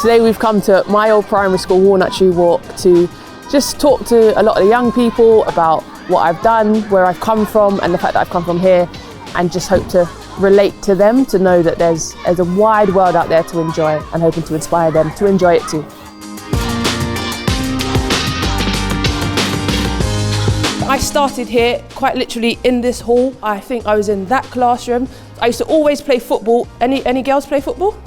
Today we've come to my old primary school, Walnut Tree Walk, to just talk to a lot of the young people about what I've done, where I've come from, and the fact that I've come from here, and just hope to relate to them, to know that there's a wide world out there to enjoy, and hoping to inspire them to enjoy it too. I started here quite literally in this hall. I think I was in that classroom. I used to always play football. Any girls play football?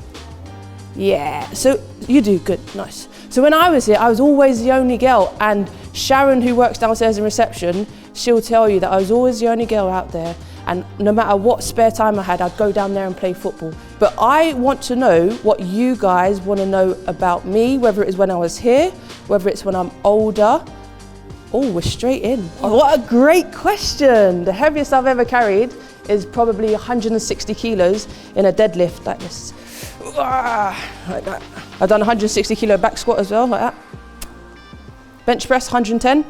Yeah, so you do, good, nice. So when I was here, I was always the only girl, and Sharon, who works downstairs in reception, she'll tell you that I was always the only girl out there, and no matter what spare time I had, I'd go down there and play football. But I want to know what you guys want to know about me, whether it is when I was here, whether it's when I'm older. Oh, we're straight in. Oh, what a great question. The heaviest I've ever carried is probably 160 kilos in a deadlift like this. Like that. I've done 160 kilo back squat as well, like that. Bench press, 110.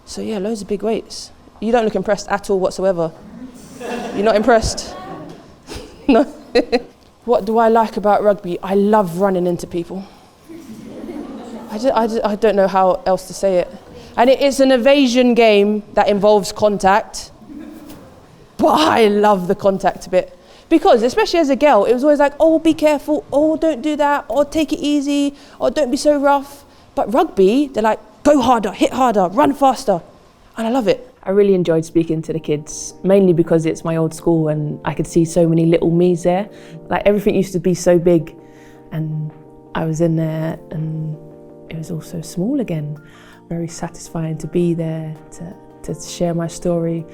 So yeah, loads of big weights. You don't look impressed at all whatsoever. You're not impressed? No. What do I like about rugby? I love running into people. I don't know how else to say it. And it is an evasion game that involves contact. But I love the contact bit. Because, especially as a girl, it was always like, oh, be careful, oh, don't do that, or take it easy, or don't be so rough. But rugby, they're like, go harder, hit harder, run faster. And I love it. I really enjoyed speaking to the kids, mainly because it's my old school and I could see so many little me's there. Like, everything used to be so big, and I was in there and it was all so small again. Very satisfying to be there, to share my story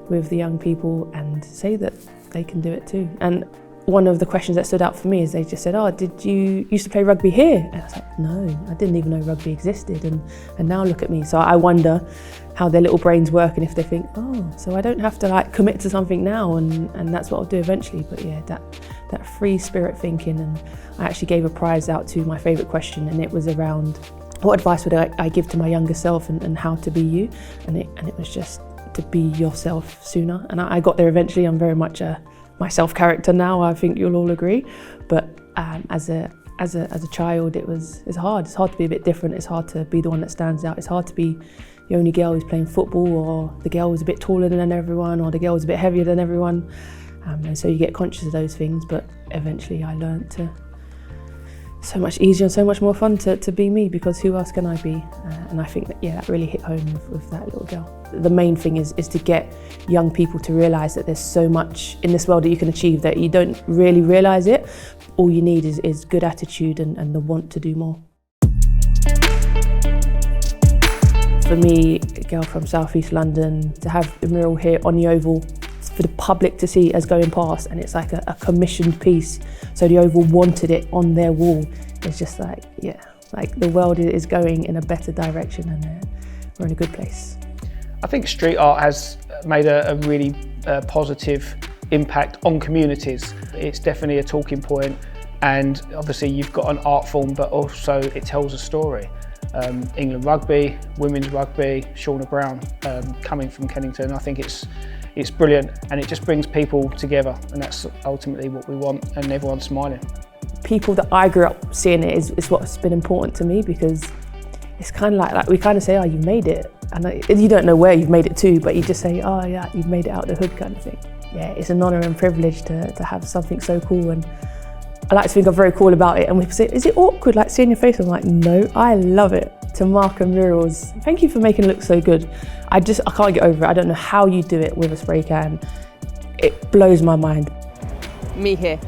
with the young people and say that they can do it too. And one of the questions that stood out for me is they just said, oh, did you used to play rugby here? And I was like, no, I didn't even know rugby existed. And now look at me. So I wonder how their little brains work and if they think, oh, so I don't have to like commit to something now and that's what I'll do eventually. But yeah, that free spirit thinking. And I actually gave a prize out to my favourite question, and it was around what advice would I give to my younger self and how to be you? And it was just to be yourself sooner. And I got there eventually. I'm very much a myself character now, I think you'll all agree. But as a child, it's hard. It's hard to be a bit different. It's hard to be the one that stands out. It's hard to be the only girl who's playing football, or the girl who's a bit taller than everyone, or the girl who's a bit heavier than everyone. And so you get conscious of those things, but eventually I learned to so much easier and so much more fun to be me, because who else can I be? And I think that, yeah, that really hit home with that little girl. The main thing is to get young people to realise that there's so much in this world that you can achieve that you don't really realise it. All you need is good attitude and the want to do more. For me, a girl from South East London, to have the mural here on the Oval for the public to see as going past, and it's like a commissioned piece, so the Oval wanted it on their wall. It's just like, yeah, like the world is going in a better direction, and we're in a good place. I think street art has made a really positive impact on communities. It's definitely a talking point, and obviously you've got an art form, but also it tells a story. England rugby, women's rugby, Shaunagh Brown, coming from Kennington, I think it's brilliant, and it just brings people together, and that's ultimately what we want, and everyone's smiling. People that I grew up seeing it is what's been important to me, because it's kind of like we kind of say, oh, you made it, and you don't know where you've made it to, but you just say, oh yeah, you've made it out the hood kind of thing. Yeah, it's an honour and privilege to have something so cool, and I like to think I'm very cool about it. And we say, is it awkward, like seeing your face? I'm like, no, I love it. To mark murals, thank you for making it look so good. I can't get over it. I don't know how you do it with a spray can. It blows my mind. Me here.